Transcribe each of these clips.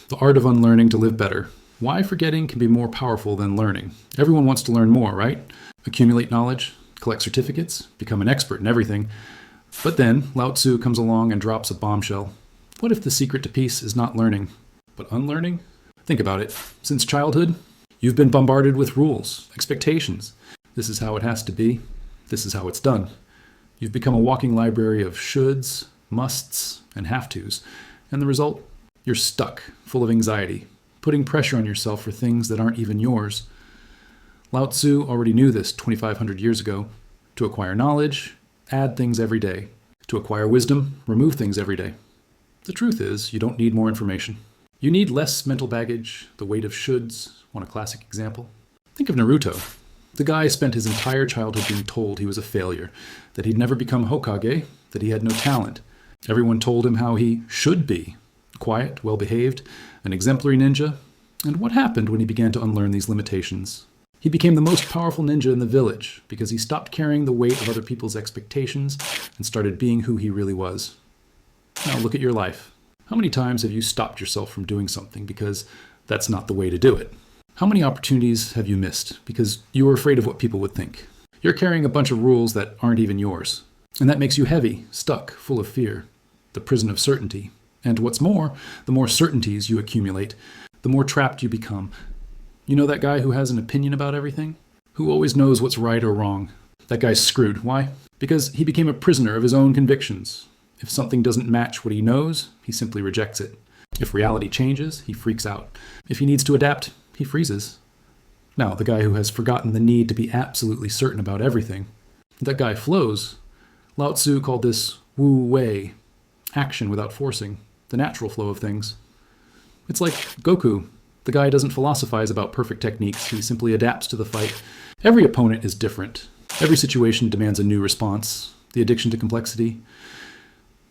The art of unlearning to live better. Why forgetting can be more powerful than learning. Everyone wants to learn more, right? Accumulate knowledge, collect certificates, become an expert in everything. But then Lao Tzu comes along and drops a bombshell. What if the secret to peace is not learning, but unlearning? Think about it. Since childhood, you've been bombarded with rules, expectations. This is how it has to be. This is how it's done. You've become a walking library of shoulds, musts, and have-tos. And the result? You're stuck, full of anxiety, putting pressure on yourself for things that aren't even yours. Lao Tzu already knew this 2,500 years ago. To acquire knowledge, add things every day. To acquire wisdom, remove things every day. The truth is, you don't need more information. You need less mental baggage, the weight of shoulds. Want a classic example? Think of Naruto. The guy spent his entire childhood being told he was a failure, that he'd never become Hokage, that he had no talent. Everyone told him how he should be. Quiet, well-behaved, an exemplary ninja. And what happened when he began to unlearn these limitations? He became the most powerful ninja in the village because he stopped carrying the weight of other people's expectations and started being who he really was. Now look at your life. How many times have you stopped yourself from doing something because that's not the way to do it? How many opportunities have you missed because you were afraid of what people would think? You're carrying a bunch of rules that aren't even yours. And that makes you heavy, stuck, full of fear. The prison of certainty. And what's more, the more certainties you accumulate, the more trapped you become. You know that guy who has an opinion about everything? Who always knows what's right or wrong? That guy's screwed. Why? Because he became a prisoner of his own convictions. If something doesn't match what he knows, he simply rejects it. If reality changes, he freaks out. If he needs to adapt, he freezes. Now, the guy who has forgotten the need to be absolutely certain about everything, that guy flows. Lao Tzu called this wu wei, action without forcing, the natural flow of things. It's like Goku. The guy doesn't philosophize about perfect techniques, he simply adapts to the fight. Every opponent is different. Every situation demands a new response. The addiction to complexity.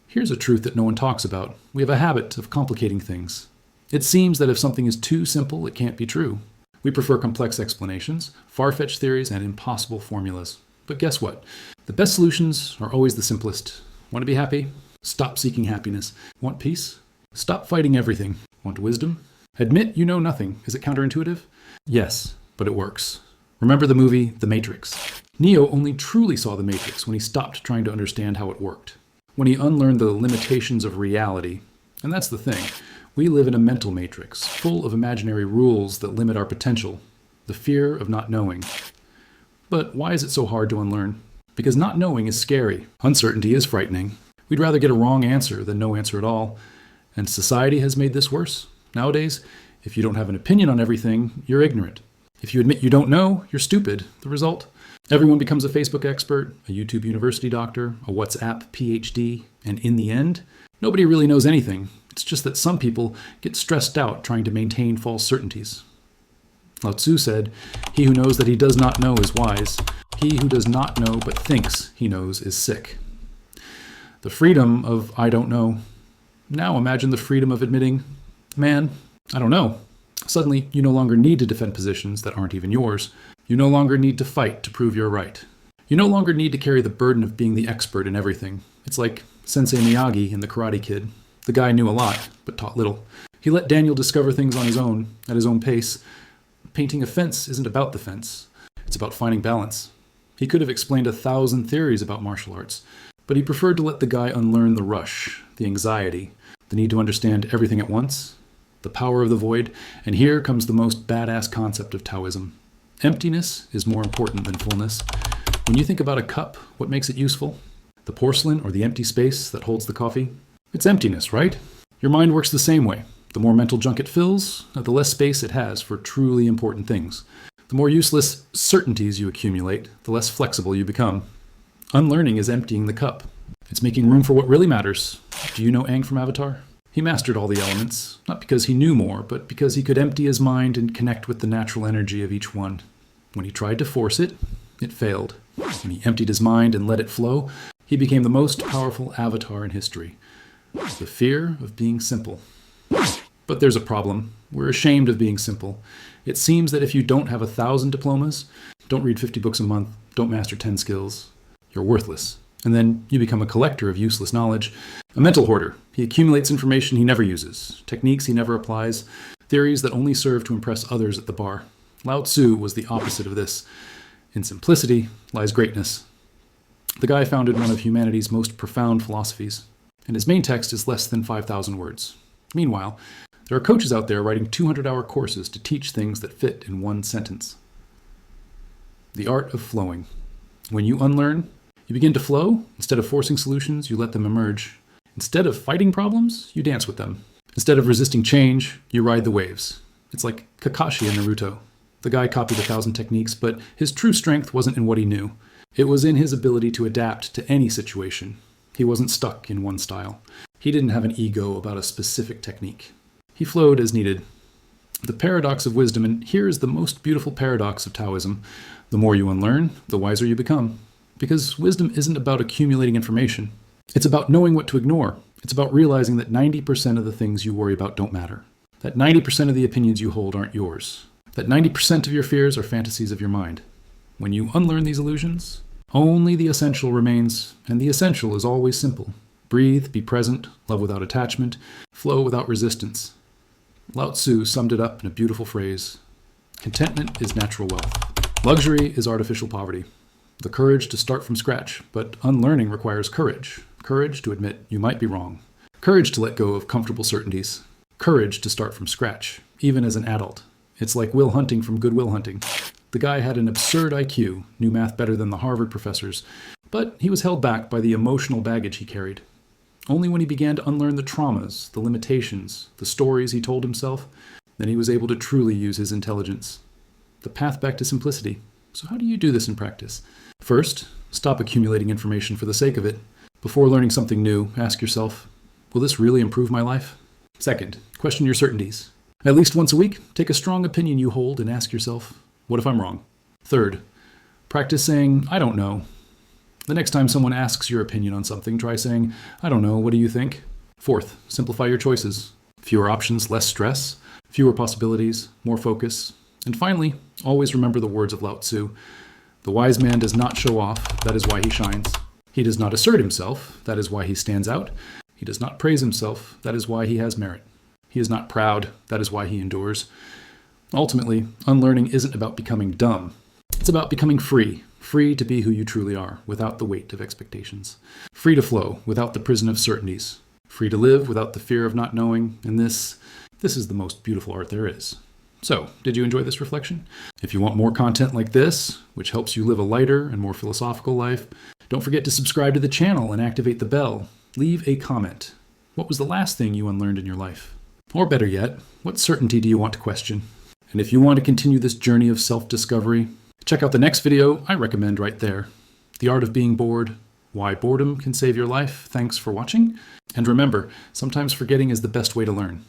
Here's a truth that no one talks about. We have a habit of complicating things. It seems that if something is too simple, it can't be true. We prefer complex explanations, far-fetched theories, and impossible formulas. But guess what? The best solutions are always the simplest. Want to be happy? Stop seeking happiness. Want peace? Stop fighting everything. Want wisdom? Admit you know nothing. Is it counterintuitive? Yes, but it works. Remember the movie The Matrix? Neo only truly saw the Matrix when he stopped trying to understand how it worked. When he unlearned the limitations of reality. And that's the thing. We live in a mental matrix, full of imaginary rules that limit our potential. The fear of not knowing. But why is it so hard to unlearn? Because not knowing is scary. Uncertainty is frightening. We'd rather get a wrong answer than no answer at all. And society has made this worse. Nowadays, if you don't have an opinion on everything, you're ignorant. If you admit you don't know, you're stupid. The result? Everyone becomes a Facebook expert, a YouTube university doctor, a WhatsApp PhD, and in the end, nobody really knows anything. It's just that some people get stressed out trying to maintain false certainties. Lao Tzu said, "He who knows that he does not know is wise. He who does not know but thinks he knows is sick." The freedom of I don't know. Now imagine the freedom of admitting, man, I don't know. Suddenly, you no longer need to defend positions that aren't even yours. You no longer need to fight to prove you're right. You no longer need to carry the burden of being the expert in everything. It's like Sensei Miyagi in The Karate Kid. The guy knew a lot, but taught little. He let Daniel discover things on his own, at his own pace. Painting a fence isn't about the fence. It's about finding balance. He could have explained 1,000 theories about martial arts, but he preferred to let the guy unlearn the rush, the anxiety, the need to understand everything at once, the power of the void, and here comes the most badass concept of Taoism. Emptiness is more important than fullness. When you think about a cup, what makes it useful? The porcelain or the empty space that holds the coffee? It's emptiness, right? Your mind works the same way. The more mental junk it fills, the less space it has for truly important things. The more useless certainties you accumulate, the less flexible you become. Unlearning is emptying the cup. It's making room for what really matters. Do you know Aang from Avatar? He mastered all the elements, not because he knew more, but because he could empty his mind and connect with the natural energy of each one. When he tried to force it, it failed. When he emptied his mind and let it flow, he became the most powerful avatar in history. The fear of being simple. But there's a problem. We're ashamed of being simple. It seems that if you don't have 1,000 diplomas, don't read 50 books a month, don't master 10 skills, you're worthless. And then you become a collector of useless knowledge, a mental hoarder. He accumulates information he never uses, techniques he never applies, theories that only serve to impress others at the bar. Lao Tzu was the opposite of this. In simplicity lies greatness. The guy founded one of humanity's most profound philosophies, and his main text is less than 5,000 words. Meanwhile, there are coaches out there writing 200-hour courses to teach things that fit in one sentence. The art of flowing. When you unlearn, you begin to flow. Instead of forcing solutions, you let them emerge. Instead of fighting problems, you dance with them. Instead of resisting change, you ride the waves. It's like Kakashi in Naruto. The guy copied 1,000 techniques, but his true strength wasn't in what he knew. It was in his ability to adapt to any situation. He wasn't stuck in one style. He didn't have an ego about a specific technique. He flowed as needed. The paradox of wisdom, and here is the most beautiful paradox of Taoism. The more you unlearn, the wiser you become. Because wisdom isn't about accumulating information. It's about knowing what to ignore. It's about realizing that 90% of the things you worry about don't matter. That 90% of the opinions you hold aren't yours. That 90% of your fears are fantasies of your mind. When you unlearn these illusions, only the essential remains, and the essential is always simple. Breathe, be present, love without attachment, flow without resistance. Lao Tzu summed it up in a beautiful phrase. Contentment is natural wealth. Luxury is artificial poverty. The courage to start from scratch, but unlearning requires courage. Courage to admit you might be wrong. Courage to let go of comfortable certainties. Courage to start from scratch, even as an adult. It's like Will Hunting from Good Will Hunting. The guy had an absurd IQ, knew math better than the Harvard professors, but he was held back by the emotional baggage he carried. Only when he began to unlearn the traumas, the limitations, the stories he told himself, then he was able to truly use his intelligence. The path back to simplicity. So how do you do this in practice? First, stop accumulating information for the sake of it. Before learning something new, ask yourself, will this really improve my life? Second, question your certainties. At least once a week, take a strong opinion you hold and ask yourself, what if I'm wrong? Third, practice saying, I don't know. The next time someone asks your opinion on something, try saying, I don't know, what do you think? Fourth, simplify your choices. Fewer options, less stress. Fewer possibilities, more focus. And finally, always remember the words of Lao Tzu. The wise man does not show off, that is why he shines. He does not assert himself, that is why he stands out. He does not praise himself, that is why he has merit. He is not proud, that is why he endures. Ultimately, unlearning isn't about becoming dumb. It's about becoming free. Free to be who you truly are, without the weight of expectations. Free to flow, without the prison of certainties. Free to live, without the fear of not knowing. And this is the most beautiful art there is. So, did you enjoy this reflection? If you want more content like this, which helps you live a lighter and more philosophical life, don't forget to subscribe to the channel and activate the bell. Leave a comment. What was the last thing you unlearned in your life? Or better yet, what certainty do you want to question? And if you want to continue this journey of self-discovery, check out the next video I recommend right there. The Art of Being Bored, Why Boredom Can Save Your Life. Thanks for watching. And remember, sometimes forgetting is the best way to learn.